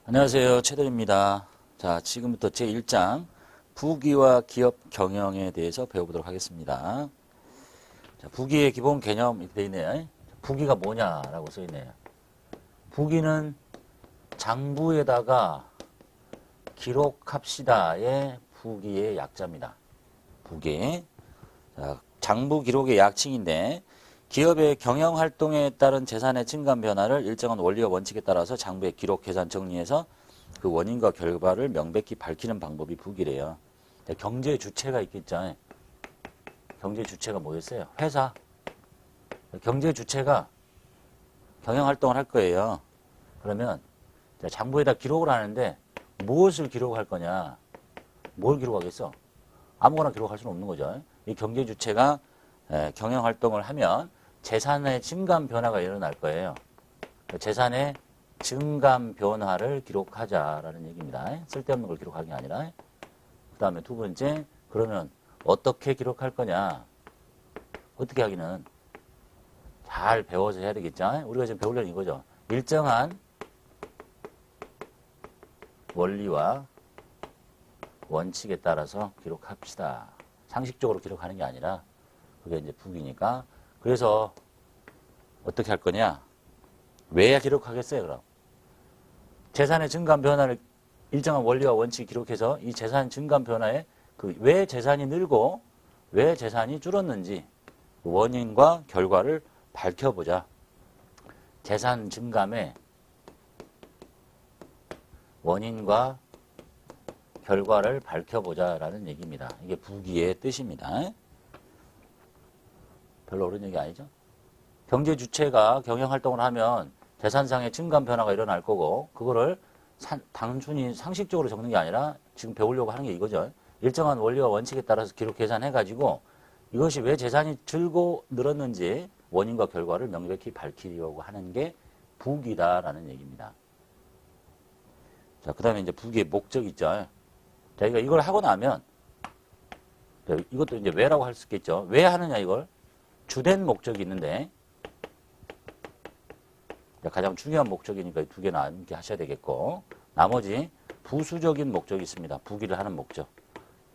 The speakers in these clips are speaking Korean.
안녕하세요. 최대리입니다. 자, 지금부터 제1장 부기와 기업 경영에 대해서 배워보도록 하겠습니다. 자, 부기의 기본 개념 이렇게 되어 있네요. 부기가 뭐냐라고 써 있네요. 부기는 장부에다가 기록합시다의 부기의 약자입니다. 부기. 자, 장부 기록의 약칭인데 기업의 경영 활동에 따른 재산의 증감 변화를 일정한 원리와 원칙에 따라서 장부에 기록, 계산, 정리해서 그 원인과 결과를 명백히 밝히는 방법이 부기래요. 경제 주체가 있겠죠. 경제 주체가 뭐였어요? 회사. 경제 주체가 경영 활동을 할 거예요. 그러면 장부에다 기록을 하는데 무엇을 기록할 거냐? 뭘 기록하겠어? 아무거나 기록할 수는 없는 거죠. 이 경제 주체가 경영 활동을 하면 재산의 증감 변화가 일어날 거예요. 재산의 증감 변화를 기록하자라는 얘기입니다. 쓸데없는 걸 기록하는 게 아니라. 그 다음에 두 번째, 그러면 어떻게 기록할 거냐? 어떻게 하기는 잘 배워서 해야 되겠죠. 우리가 지금 배우려는 이거죠. 일정한 원리와 원칙에 따라서 기록합시다. 상식적으로 기록하는 게 아니라 그게 이제 부기니까. 그래서 어떻게 할 거냐? 왜 기록하겠어요, 그럼? 재산의 증감 변화를 일정한 원리와 원칙 기록해서 이 재산 증감 변화에 그 왜 재산이 늘고 왜 재산이 줄었는지 원인과 결과를 밝혀보자. 재산 증감의 원인과 결과를 밝혀보자라는 얘기입니다. 이게 부기의 뜻입니다. 별로 어려운 얘기 아니죠? 경제 주체가 경영 활동을 하면 재산상의 증감 변화가 일어날 거고 그거를 단순히 상식적으로 적는 게 아니라 지금 배우려고 하는 게 이거죠. 일정한 원리와 원칙에 따라서 기록 계산해가지고 이것이 왜 재산이 줄고 늘었는지 원인과 결과를 명백히 밝히려고 하는 게 부기다라는 얘기입니다. 자, 그 다음에 이제 부기의 목적 있죠. 자기가 이걸 하고 나면 이것도 이제 왜라고 할 수 있겠죠. 왜 하느냐 이걸? 주된 목적이 있는데 가장 중요한 목적이니까 두 개는 함께 하셔야 되겠고 나머지 부수적인 목적이 있습니다. 부기를 하는 목적.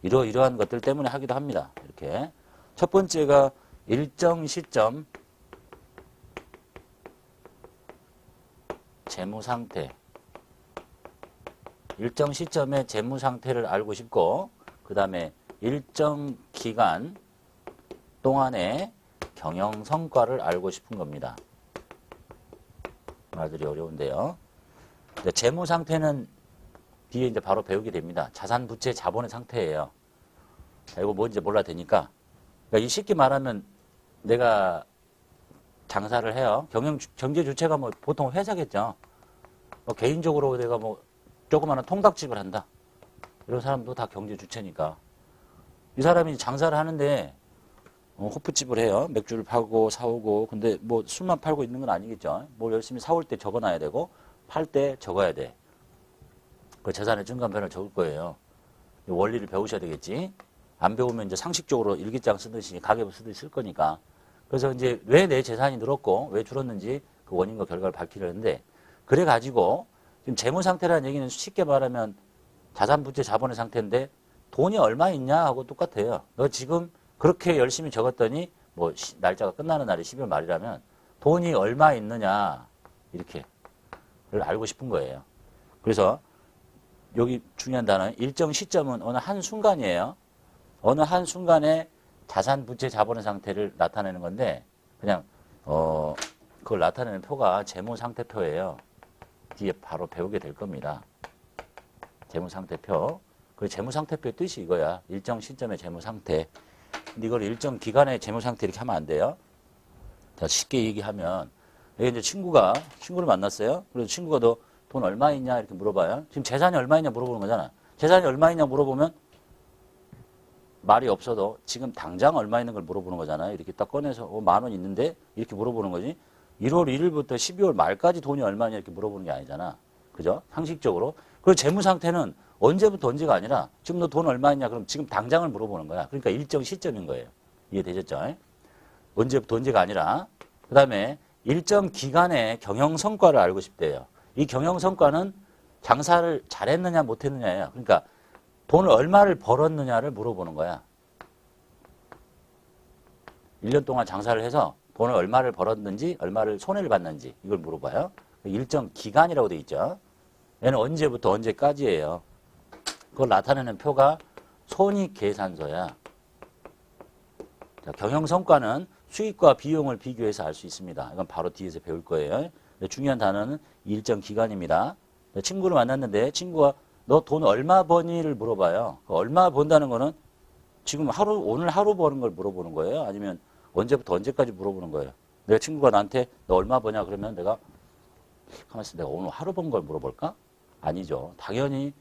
이러한 것들 때문에 하기도 합니다. 이렇게 첫 번째가 일정 시점 재무 상태. 일정 시점의 재무 상태를 알고 싶고 그 다음에 일정 기간 동안의 경영 성과를 알고 싶은 겁니다. 말들이 어려운데요. 재무 상태는 뒤에 이제 바로 배우게 됩니다. 자산, 부채, 자본의 상태예요. 자, 이거 뭔지 몰라도 되니까. 그러니까 이 쉽게 말하면 내가 장사를 해요. 경제 주체가 뭐 보통 회사겠죠. 뭐 개인적으로 내가 뭐 조그마한 통닭집을 한다. 이런 사람도 다 경제 주체니까. 이 사람이 장사를 하는데 호프집을 해요. 맥주를 팔고 사오고. 근데 뭐 술만 팔고 있는 건 아니겠죠. 뭘 열심히 사올 때 적어놔야 되고 팔 때 적어야 돼. 그 재산의 증감 변화를 적을 거예요. 원리를 배우셔야 되겠지. 안 배우면 이제 상식적으로 일기장 쓰듯이 가계부 쓰듯이 쓸 거니까. 그래서 이제 왜 내 재산이 늘었고 왜 줄었는지 그 원인과 결과를 밝히려는데 그래가지고 지금 재무 상태라는 얘기는 쉽게 말하면 자산, 부채, 자본의 상태인데 돈이 얼마 있냐 하고 똑같아요. 너 지금 그렇게 열심히 적었더니 뭐 날짜가 끝나는 날이 12월 말이라면 돈이 얼마 있느냐 이렇게를 알고 싶은 거예요. 그래서 여기 중요한 단어는 일정 시점은 어느 한 순간이에요. 어느 한 순간에 자산, 부채, 자본의 상태를 나타내는 건데 그냥 그걸 나타내는 표가 재무상태표예요. 뒤에 바로 배우게 될 겁니다. 재무상태표. 그 재무상태표의 뜻이 이거야. 일정 시점의 재무상태. 근데 이걸 일정 기간의 재무상태 이렇게 하면 안 돼요. 자, 쉽게 얘기하면 여기 이제 친구를 만났어요. 그래서 친구가 너 돈 얼마 있냐 이렇게 물어봐요. 지금 재산이 얼마 있냐 물어보는 거잖아. 재산이 얼마 있냐 물어보면 말이 없어도 지금 당장 얼마 있는 걸 물어보는 거잖아요. 이렇게 딱 꺼내서 10,000원 있는데 이렇게 물어보는 거지. 1월 1일부터 12월 말까지 돈이 얼마냐 이렇게 물어보는 게 아니잖아. 그죠? 상식적으로. 그리고 재무 상태는 언제부터 언제가 아니라 지금 너 돈 얼마 있냐 그럼 지금 당장을 물어보는 거야. 그러니까 일정 시점인 거예요. 이해되셨죠? 언제부터 언제가 아니라. 그 다음에 일정 기간의 경영 성과를 알고 싶대요. 이 경영 성과는 장사를 잘했느냐 못했느냐예요. 그러니까 돈을 얼마를 벌었느냐를 물어보는 거야. 1년 동안 장사를 해서 돈을 얼마를 벌었는지 얼마를 손해를 봤는지 이걸 물어봐요. 일정 기간이라고 돼 있죠. 얘는 언제부터 언제까지예요. 그걸 나타내는 표가 손익계산서야. 자, 경영성과는 수익과 비용을 비교해서 알 수 있습니다. 이건 바로 뒤에서 배울 거예요. 중요한 단어는 일정 기간입니다. 친구를 만났는데 친구가 너 돈 얼마 버니를 물어봐요. 얼마 번다는 거는 지금 오늘 하루 버는 걸 물어보는 거예요? 아니면 언제부터 언제까지 물어보는 거예요? 내가 친구가 나한테 너 얼마 버냐 그러면 내가 가만히 있어 내가 오늘 하루 번 걸 물어볼까? 아니죠. 당연히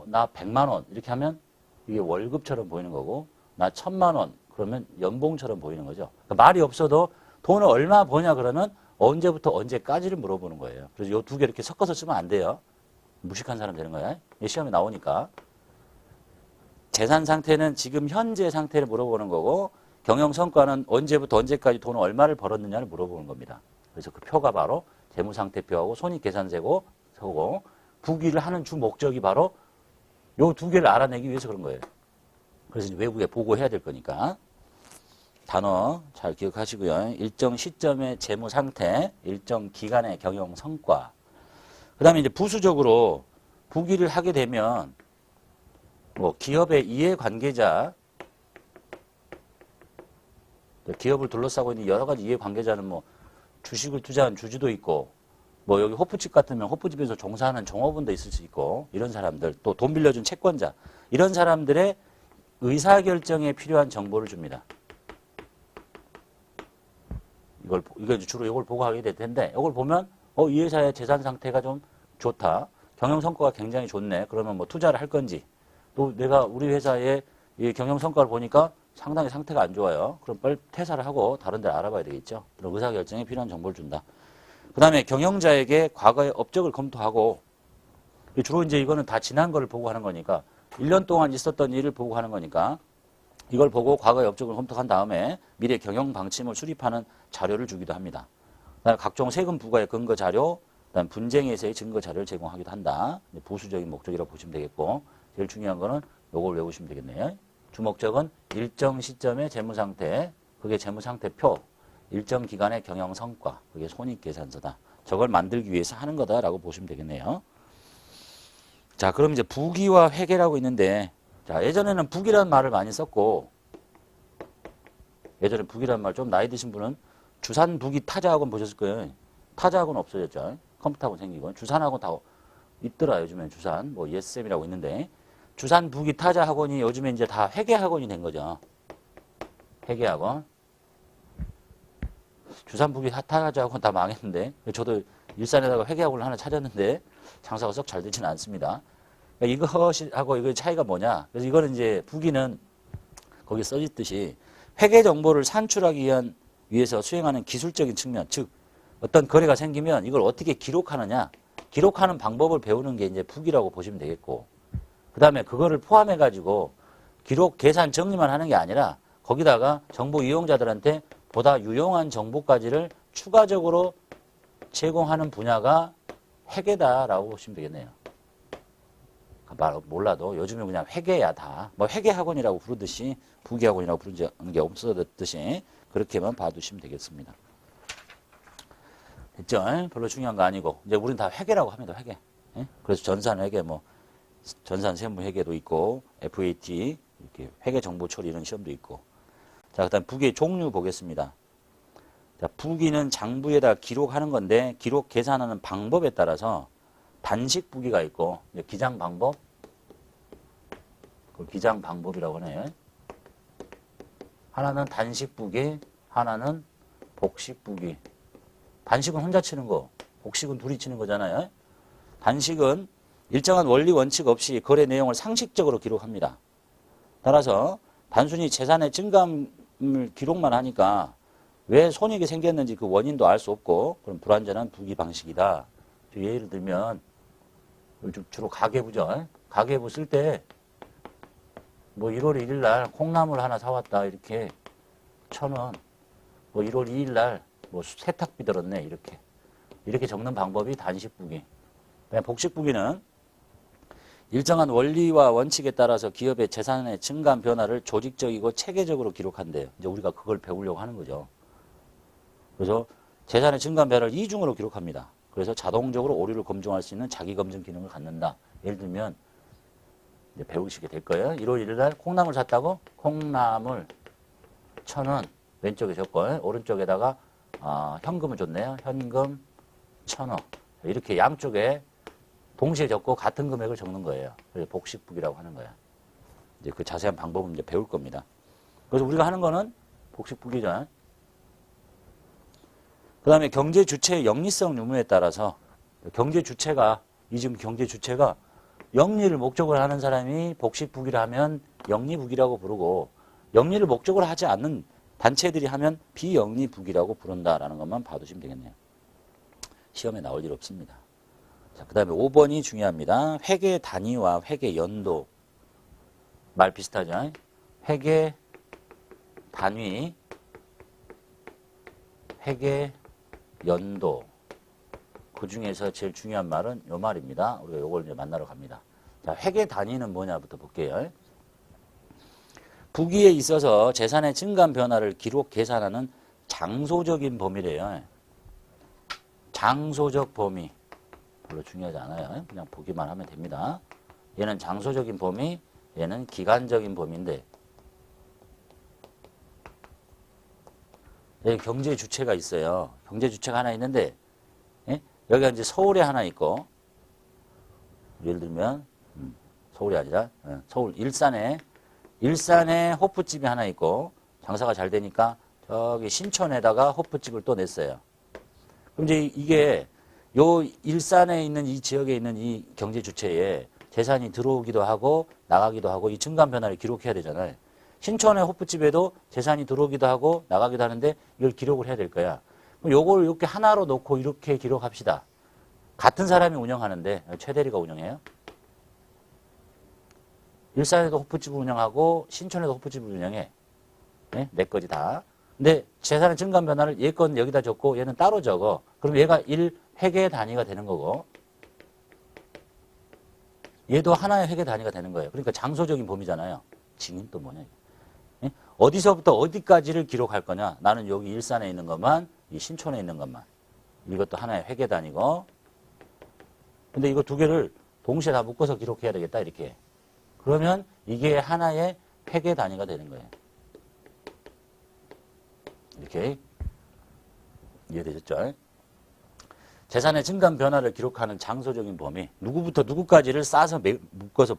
나 100만 원 이렇게 하면 이게 월급처럼 보이는 거고 나 1000만 원 그러면 연봉처럼 보이는 거죠. 그러니까 말이 없어도 돈을 얼마 버냐 그러면 언제부터 언제까지를 물어보는 거예요. 그래서 이 두 개 이렇게 섞어서 쓰면 안 돼요. 무식한 사람 되는 거야. 시험에 나오니까. 재산 상태는 지금 현재 상태를 물어보는 거고 경영 성과는 언제부터 언제까지 돈을 얼마를 벌었느냐를 물어보는 겁니다. 그래서 그 표가 바로 재무상태표하고 손익계산서고 부기를 하는 주 목적이 바로 요 두 개를 알아내기 위해서 그런 거예요. 그래서 외국에 보고해야 될 거니까. 단어 잘 기억하시고요. 일정 시점의 재무상태, 일정 기간의 경영 성과. 그 다음에 이제 부수적으로 부기를 하게 되면 뭐 기업의 이해관계자, 기업을 둘러싸고 있는 여러 가지 이해관계자는 뭐 주식을 투자한 주주도 있고 뭐 여기 호프집 같으면 호프집에서 종사하는 종업원도 있을 수 있고 이런 사람들 또 돈 빌려준 채권자 이런 사람들의 의사결정에 필요한 정보를 줍니다. 이걸 주로 이걸 보고 하게 될 텐데 이걸 보면 이 회사의 재산 상태가 좀 좋다. 경영 성과가 굉장히 좋네. 그러면 뭐 투자를 할 건지 또 내가 우리 회사의 이 경영 성과를 보니까 상당히 상태가 안 좋아요. 그럼 빨리 퇴사를 하고 다른 데를 알아봐야 되겠죠. 그럼 의사결정에 필요한 정보를 준다. 그 다음에 경영자에게 과거의 업적을 검토하고 주로 이제 이거는 다 지난 거를 보고 하는 거니까 1년 동안 있었던 일을 보고 하는 거니까 이걸 보고 과거의 업적을 검토한 다음에 미래 경영 방침을 수립하는 자료를 주기도 합니다. 그다음에 각종 세금 부과의 근거 자료, 그다음 분쟁에서의 증거 자료를 제공하기도 한다. 부수적인 목적이라고 보시면 되겠고 제일 중요한 거는 요걸 외우시면 되겠네요. 주목적은 일정 시점의 재무상태, 그게 재무상태표, 일정 기간의 경영 성과, 그게 손익계산서다. 저걸 만들기 위해서 하는 거다라고 보시면 되겠네요. 자, 그럼 이제 부기와 회계라고 있는데, 자, 예전에는 부기라는 말을 많이 썼고, 예전에 부기라는 말 좀 나이 드신 분은 주산 부기 타자학원 보셨을 거예요. 타자학원 없어졌죠. 컴퓨터학원 생기고. 주산학원 다 있더라, 요즘엔 주산. 뭐, 예스쌤이라고 있는데, 주산 부기 타자학원이 요즘에 이제 다 회계학원이 된 거죠. 회계학원. 주산 부기 타자학원 다 망했는데, 저도 일산에다가 회계학원을 하나 차렸는데, 장사가 썩 잘 되지는 않습니다. 그러니까 이것하고 이거의 차이가 뭐냐. 그래서 이거는 이제 부기는 거기 써있듯이 회계 정보를 산출하기 위해서 수행하는 기술적인 측면, 즉 어떤 거래가 생기면 이걸 어떻게 기록하느냐, 기록하는 방법을 배우는 게 이제 부기라고 보시면 되겠고, 그 다음에 그거를 포함해가지고 기록, 계산, 정리만 하는 게 아니라 거기다가 정보 이용자들한테 보다 유용한 정보까지를 추가적으로 제공하는 분야가 회계다라고 보시면 되겠네요. 말 몰라도 요즘은 그냥 회계야 다. 뭐 회계학원이라고 부르듯이 부기학원이라고 부르는 게 없어졌듯이 그렇게만 봐두시면 되겠습니다. 됐죠? 별로 중요한 거 아니고 이제 우리는 다 회계라고 합니다. 회계. 그래서 전산회계 뭐 전산세무회계도 있고 FAT 이렇게 회계정보 처리 이런 시험도 있고. 자, 그다음 부기의 종류 보겠습니다. 자, 부기는 장부에다 기록하는 건데 기록 계산하는 방법에 따라서 단식 부기가 있고 기장 방법, 그 기장 방법이라고 하네요. 하나는 단식 부기, 하나는 복식 부기. 단식은 혼자 치는 거, 복식은 둘이 치는 거잖아요. 단식은 일정한 원리 원칙 없이 거래 내용을 상식적으로 기록합니다. 따라서 단순히 재산의 증감을 기록만 하니까 왜 손익이 생겼는지 그 원인도 알 수 없고 그럼 불완전한 부기 방식이다. 예를 들면 주로 가계부죠. 가계부 쓸 때 뭐 1월 1일 날 콩나물 하나 사왔다 이렇게 1,000원. 뭐 1월 2일 날 뭐 세탁비 들었네 이렇게 적는 방법이 단식부기. 복식부기는 일정한 원리와 원칙에 따라서 기업의 재산의 증감 변화를 조직적이고 체계적으로 기록한대요. 이제 우리가 그걸 배우려고 하는 거죠. 그래서 재산의 증감 변화를 이중으로 기록합니다. 그래서 자동적으로 오류를 검증할 수 있는 자기검증 기능을 갖는다. 예를 들면 이제 배우시게 될 거예요. 1월 1일 날 콩나물 샀다고 콩나물 1,000원 왼쪽에 적고 오른쪽에다가 현금을 줬네요. 현금 1,000원 이렇게 양쪽에 동시에 적고 같은 금액을 적는 거예요. 그래서 복식부기라고 하는 거야. 이제 그 자세한 방법은 이제 배울 겁니다. 그래서 우리가 하는 거는 복식부기죠. 그 다음에 경제 주체의 영리성 유무에 따라서 경제 주체가 지금 경제 주체가 영리를 목적으로 하는 사람이 복식부기를 하면 영리부기라고 부르고 영리를 목적으로 하지 않는 단체들이 하면 비영리부기라고 부른다라는 것만 봐두시면 되겠네요. 시험에 나올 일 없습니다. 자, 그 다음에 5번이 중요합니다. 회계 단위와 회계 연도. 말 비슷하죠? 회계 단위, 회계 연도. 그 중에서 제일 중요한 말은 이 말입니다. 우리가 이걸 이제 만나러 갑니다. 자, 회계 단위는 뭐냐부터 볼게요. 부기에 있어서 재산의 증감 변화를 기록 계산하는 장소적인 범위래요. 장소적 범위. 별로 중요하지 않아요. 그냥 보기만 하면 됩니다. 얘는 장소적인 범위, 얘는 기간적인 범위인데 여기 경제 주체가 있어요. 경제 주체가 하나 있는데 여기가 이제 서울에 하나 있고 예를 들면 서울이 아니라 서울 일산에 호프집이 하나 있고 장사가 잘 되니까 저기 신촌에다가 호프집을 또 냈어요. 그럼 이제 이게 요 일산에 있는 이 지역에 있는 이 경제 주체에 재산이 들어오기도 하고 나가기도 하고 이 증감 변화를 기록해야 되잖아요. 신촌의 호프집에도 재산이 들어오기도 하고 나가기도 하는데 이걸 기록을 해야 될 거야. 그럼 요걸 이렇게 하나로 놓고 이렇게 기록합시다. 같은 사람이 운영하는데 최 대리가 운영해요. 일산에도 호프집을 운영하고 신촌에도 호프집을 운영해. 네? 내 거지 다. 근데 재산의 증감 변화를 얘 건 여기다 적고 얘는 따로 적어. 그럼 얘가 1회계 단위가 되는 거고 얘도 하나의 회계 단위가 되는 거예요. 그러니까 장소적인 범위잖아요. 징은 또 뭐냐. 예? 어디서부터 어디까지를 기록할 거냐. 나는 여기 일산에 있는 것만 이 신촌에 있는 것만. 이것도 하나의 회계 단위고 근데 이거 두 개를 동시에 다 묶어서 기록해야 되겠다 이렇게. 그러면 이게 하나의 회계 단위가 되는 거예요. 이렇게 이해되셨죠? 재산의 증감 변화를 기록하는 장소적인 범위. 누구부터 누구까지를 싸서 묶어서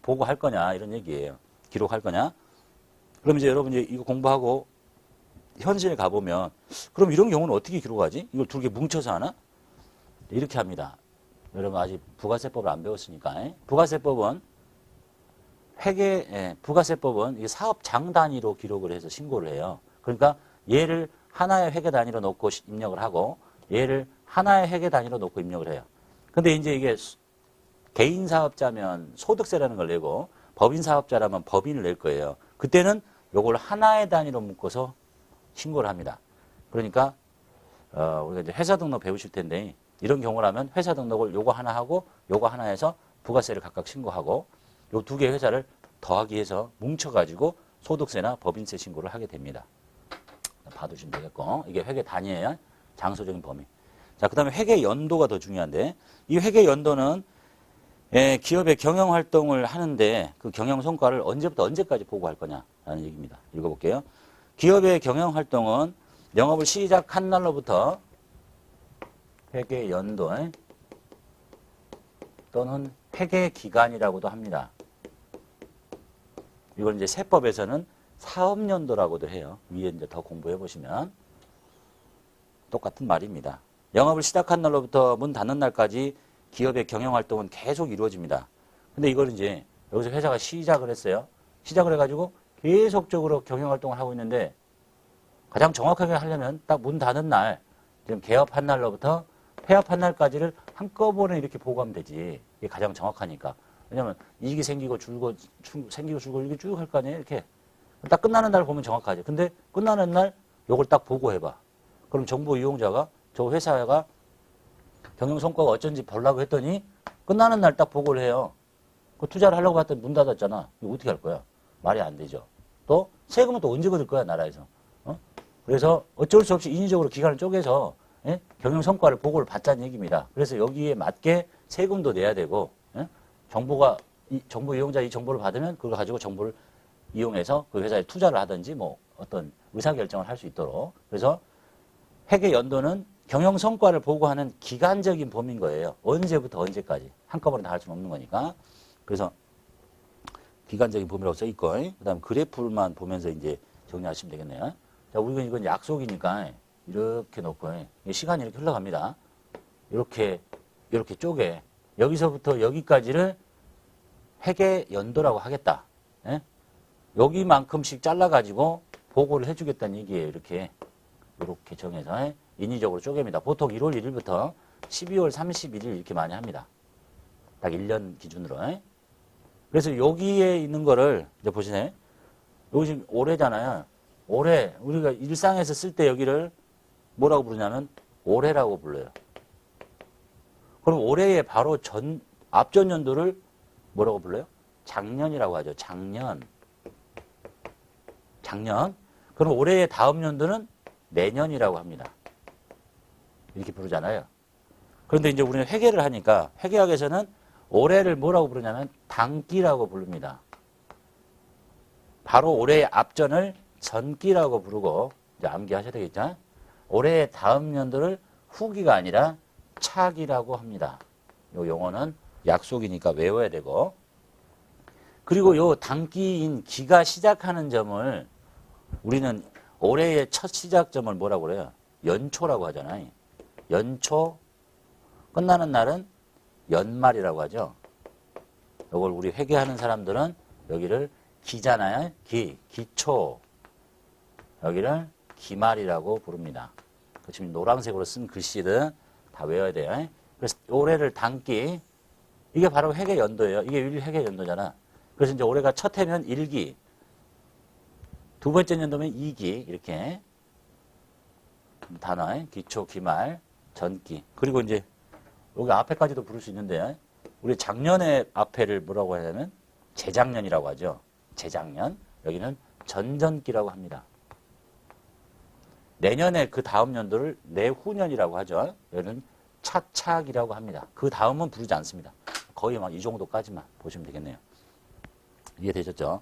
보고할 거냐 이런 얘기예요. 기록할 거냐. 그럼 이제 여러분 이거 공부하고 현실에 가보면 그럼 이런 경우는 어떻게 기록하지? 이걸 두 개 뭉쳐서 하나? 이렇게 합니다. 여러분 아직 부가세법을 안 배웠으니까. 부가세법은 부가세법은 이게 사업장 단위로 기록을 해서 신고를 해요. 그러니까 얘를 하나의 회계 단위로 놓고 입력을 하고 얘를 하나의 회계 단위로 놓고 입력을 해요. 근데 이제 이게 개인 사업자면 소득세라는 걸 내고 법인 사업자라면 법인을 낼 거예요. 그때는 요걸 하나의 단위로 묶어서 신고를 합니다. 그러니까 우리가 이제 회사 등록 배우실 텐데 이런 경우라면 회사 등록을 요거 하나 하고 요거 하나 해서 부가세를 각각 신고하고 요 두 개의 회사를 더하기 위해서 뭉쳐가지고 소득세나 법인세 신고를 하게 됩니다. 봐두시면 되겠고 이게 회계 단위예요. 장소적인 범위. 자, 그 다음에 회계 연도가 더 중요한데 이 회계 연도는 기업의 경영 활동을 하는데 그 경영 성과를 언제부터 언제까지 보고할 거냐라는 얘기입니다. 읽어볼게요. 기업의 경영 활동은 영업을 시작한 날로부터 회계 연도 또는 회계 기간이라고도 합니다. 이걸 이제 세법에서는 사업연도라고도 해요. 위에 이제 더 공부해 보시면 똑같은 말입니다. 영업을 시작한 날로부터 문 닫는 날까지 기업의 경영 활동은 계속 이루어집니다. 근데 이걸 이제 여기서 회사가 시작을 했어요. 시작을 해가지고 계속적으로 경영 활동을 하고 있는데 가장 정확하게 하려면 딱 문 닫은 날, 지금 개업한 날로부터 폐업한 날까지를 한꺼번에 이렇게 보고하면 되지. 이게 가장 정확하니까. 왜냐면 이익이 생기고 줄고 이렇게 쭉 할 거 아니에요. 이렇게. 딱 끝나는 날 보면 정확하지. 근데 끝나는 날 요걸 딱 보고해봐. 그럼 정보 이용자가 저 회사가 경영 성과가 어쩐지 보려고 했더니 끝나는 날 딱 보고를 해요. 그 투자를 하려고 봤더니 문 닫았잖아. 이거 어떻게 할 거야? 말이 안 되죠. 또 세금은 또 언제 거둘 거야, 나라에서. 그래서 어쩔 수 없이 인위적으로 기간을 쪼개서 예? 경영 성과를 보고를 받자는 얘기입니다. 그래서 여기에 맞게 세금도 내야 되고 예? 정보가 정보 이용자 이 정보를 받으면 그걸 가지고 정보를 이용해서 그 회사에 투자를 하든지 뭐 어떤 의사결정을 할 수 있도록. 그래서 회계 연도는 경영 성과를 보고하는 기간적인 범위인 거예요. 언제부터 언제까지. 한꺼번에 다 할 수는 없는 거니까. 그래서 기간적인 범위라고 써 있고, 그 다음 그래프만 보면서 이제 정리하시면 되겠네요. 자, 우리가 이건 약속이니까 이렇게 놓고, 시간이 이렇게 흘러갑니다. 이렇게 쪼개. 여기서부터 여기까지를 회계 연도라고 하겠다. 예? 여기만큼씩 잘라가지고 보고를 해주겠다는 얘기예요. 이렇게 정해서 인위적으로 쪼갭니다. 보통 1월 1일부터 12월 31일 이렇게 많이 합니다. 딱 1년 기준으로. 그래서 여기에 있는 거를 이제 보시네. 여기 지금 올해잖아요. 올해 우리가 일상에서 쓸 때 여기를 뭐라고 부르냐면 올해라고 불러요. 그럼 올해의 바로 앞전 연도를 뭐라고 불러요? 작년이라고 하죠. 작년. 그럼 올해의 다음 연도는 내년이라고 합니다. 이렇게 부르잖아요. 그런데 이제 우리는 회계를 하니까 회계학에서는 올해를 뭐라고 부르냐면 당기라고 부릅니다. 바로 올해의 앞전을 전기라고 부르고 이제 암기하셔야 되겠죠. 올해의 다음 연도를 후기가 아니라 차기라고 합니다. 요 용어는 약속이니까 외워야 되고. 그리고 요 당기인 기가 시작하는 점을 우리는 올해의 첫 시작점을 뭐라고 그래요? 연초라고 하잖아요. 연초, 끝나는 날은 연말이라고 하죠. 이걸 우리 회계하는 사람들은 여기를 기잖아요. 기초. 여기를 기말이라고 부릅니다. 지금 노란색으로 쓴 글씨는 다 외워야 돼요. 그래서 올해를 당기. 이게 바로 회계 연도예요. 이게 회계 연도잖아. 그래서 이제 올해가 첫 해면 1기. 두 번째 연도면 2기. 이렇게. 단어. 기초, 기말, 전기. 그리고 이제 여기 앞에까지도 부를 수 있는데 우리 작년의 앞에를 뭐라고 하냐면 재작년이라고 하죠. 재작년. 여기는 전전기라고 합니다. 내년에 그 다음 연도를 내후년이라고 하죠. 여기는 차차기라고 합니다. 그 다음은 부르지 않습니다. 거의 막 이 정도까지만 보시면 되겠네요. 이해되셨죠?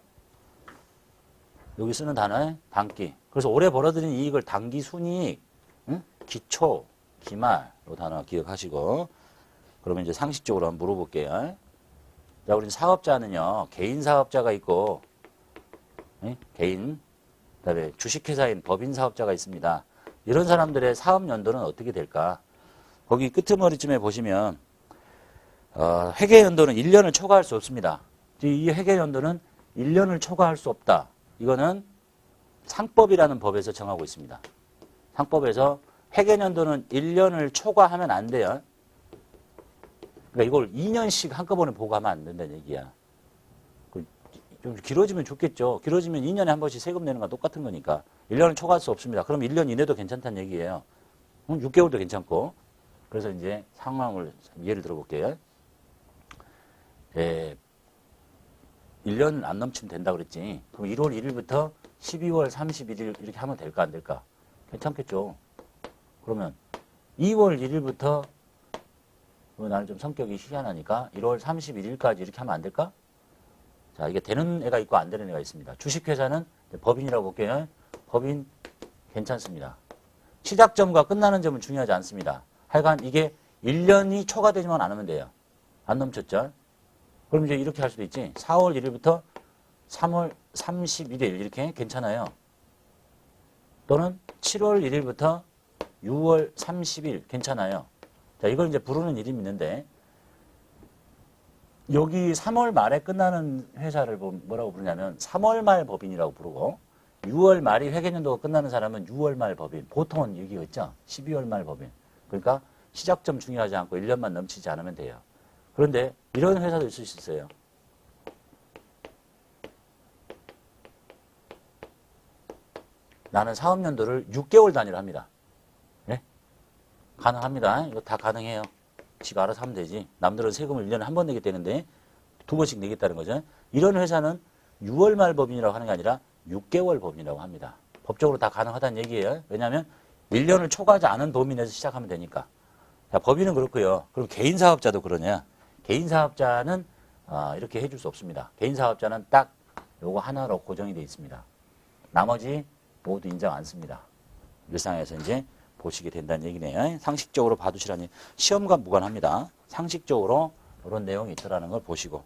여기 쓰는 단어는 당기. 그래서 올해 벌어들인 이익을 당기 순이익, 기초, 기말로 단어 기억하시고. 그러면 이제 상식적으로 한번 물어볼게요. 자, 우리 사업자는요, 개인 사업자가 있고, 개인, 그다음에 주식회사인 법인 사업자가 있습니다. 이런 사람들의 사업 연도는 어떻게 될까? 거기 끄트머리쯤에 보시면 회계 연도는 1년을 초과할 수 없습니다. 이 회계 연도는 1년을 초과할 수 없다. 이거는 상법이라는 법에서 정하고 있습니다. 상법에서 회계 연도는 1년을 초과하면 안 돼요. 그러니까 이걸 2년씩 한꺼번에 보고하면 안 된다는 얘기야. 좀 길어지면 좋겠죠. 길어지면 2년에 한 번씩 세금 내는 거 똑같은 거니까. 1년을 초과할 수 없습니다. 그럼 1년 이내도 괜찮다는 얘기예요. 6개월도 괜찮고. 그래서 이제 상황을 예를 들어볼게요. 1년 안 넘치면 된다 그랬지. 그럼 1월 1일부터 12월 31일 이렇게 하면 될까 안 될까? 괜찮겠죠. 그러면 2월 1일부터 나는 좀 성격이 희한하니까 1월 31일까지 이렇게 하면 안 될까? 자, 이게 되는 애가 있고 안 되는 애가 있습니다. 주식회사는 법인이라고 볼게요. 법인 괜찮습니다. 시작점과 끝나는 점은 중요하지 않습니다. 하여간 이게 1년이 초과되지만 않으면 돼요. 안 넘쳤죠? 그럼 이제 이렇게 할 수도 있지. 4월 1일부터 3월 31일 이렇게 괜찮아요. 또는 7월 1일부터 6월 30일 괜찮아요. 자, 이걸 이제 부르는 이름이 있는데 여기 3월 말에 끝나는 회사를 뭐라고 부르냐면 3월 말 법인이라고 부르고 6월 말이 회계연도가 끝나는 사람은 6월 말 법인. 보통은 여기가 있죠. 12월 말 법인. 그러니까 시작점 중요하지 않고 1년만 넘치지 않으면 돼요. 그런데 이런 회사도 있을 수 있어요. 나는 사업연도를 6개월 단위로 합니다. 네? 가능합니다. 이거 다 가능해요. 지가 알아서 하면 되지. 남들은 세금을 1년에 한 번 내기 때문에 2번씩 내겠다는 거죠. 이런 회사는 6월 말 법인이라고 하는 게 아니라 6개월 법인이라고 합니다. 법적으로 다 가능하다는 얘기예요. 왜냐하면 1년을 초과하지 않은 도민에서 시작하면 되니까. 자, 법인은 그렇고요. 그럼 개인 사업자도 그러냐? 개인 사업자는 이렇게 해줄 수 없습니다. 개인 사업자는 딱 요거 하나로 고정이 되어 있습니다. 나머지 모두 인정 안 씁니다. 일상에서 이제 보시게 된다는 얘기네요. 상식적으로 봐두시라니 시험과 무관합니다. 상식적으로 이런 내용이 있더라는 걸 보시고